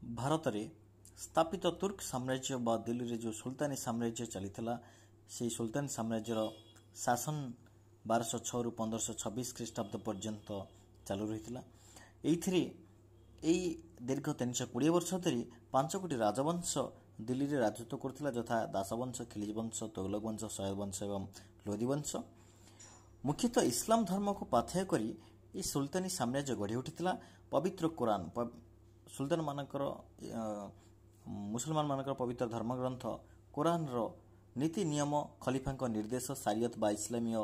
भारत में स्थापित तुर्क साम्राज्य बा दिल्ली रे जो सुल्तानी साम्राज्य चलीथिला से सुल्तानी साम्राज्यर शासन 1206 रु 1526 ख्रीष्टाब्द पर्यंत चालू रही। यही दीर्घ 320 वर्ष धरी 5 कोटी राजवंश दिल्ली रे राजत्व करथिला, यथा दासवंश, खिलज वंश, तुगलक वंश, सैयद वंश एवं लोधी वंश। मुख्यतः इस्लाम धर्म को पाथेय करी ये सुल्तानी साम्राज्य गढ़ी उठिथिला। पवित्र कुरान सुल्तान मानकर मुसलमान मानकर पवित्र धर्मग्रंथ कुरान रो नीति नियम, खलीफा निर्देश, सारियत बा इस्लामीय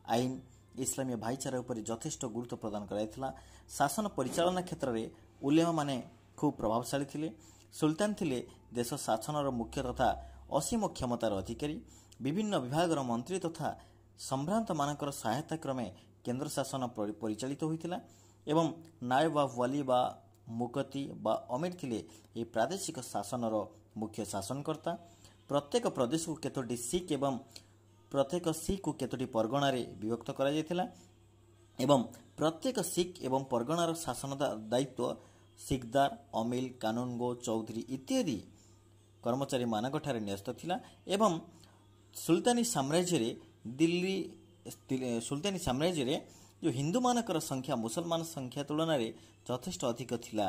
आईन इस्लामीय भाईचारा उपर यथेष्ट गुरुत्व प्रदान कराइथिला। शासन परिचालना क्षेत्र में उलेमा माने खूब प्रभावशाली थिले। सुल्तान थिले देश शासन मुख्य तथा असीम क्षमतार अधिकारी। विभिन्न विभाग मंत्री तथा सम्भ्रांत मानकर सहायता क्रमे केंद्र शासन परिचालित होइथिला एवं नायब वा वाली बा मुकती बा अमीर थिले ये प्रादेशिक शासन मुख्य शासनकर्ता। प्रत्येक प्रदेश को केतोटी सिख एवं प्रत्येक सिख को केतोटी परगणार विभक्त करा जायथिला एवं प्रत्येक सिख एवं परगणार शासन दायित्व सिकदार, अमील, कानूनगो, चौधरी इत्यादि कर्मचारी मानक ठारे न्यस्त थिला। एवं सुल्तानी साम्राज्य रे जो हिंदू मानकर संख्या मुसलमान संख्या तुलन में यथेष्ट अधिक थिला।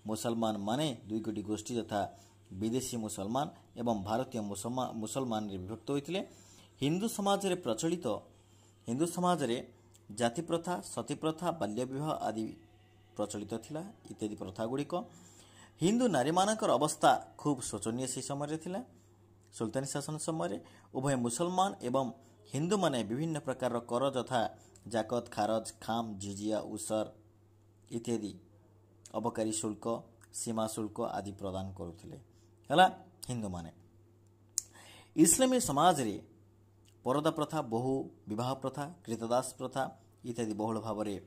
मुसलमान माने 2 कोटी गोष्ठी तथा विदेशी मुसलमान एवं भारतीय मुसलमान रे विभक्त होइतिले। हिंदू समाज रे जाति प्रथा, सती प्रथा, बाल्य विवाह आदि प्रचलित थिला इत्यादि प्रथा गुड़िक। हिंदू नारी मानकर अवस्था खूब शोचनीय से समय थिला। सुल्तानी शासन समय उभय मुसलमान एवं हिंदू माने विभिन्न प्रकार कर तथा जाकत, खारज, खाम, जिजिया, उसर इत्यादि अबकारी शुल्क, सीमा शुल्क आदि प्रदान करुथिले हला हिंदू माने। इस्लामी समाज रे परदा प्रथा, बहु विवाह प्रथा, कृतदास प्रथा इत्यादि बहुल भाव में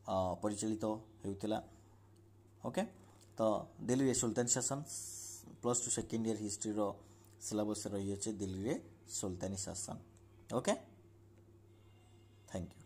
परिचालित होउथिला। ओके, तो दिल्ली रे सुल्तान शासन +2 सेकेंड ईयर हिस्ट्री रो सिलेबस रही है दिल्ली रे सुल्तानी शासन। Okay, thank you.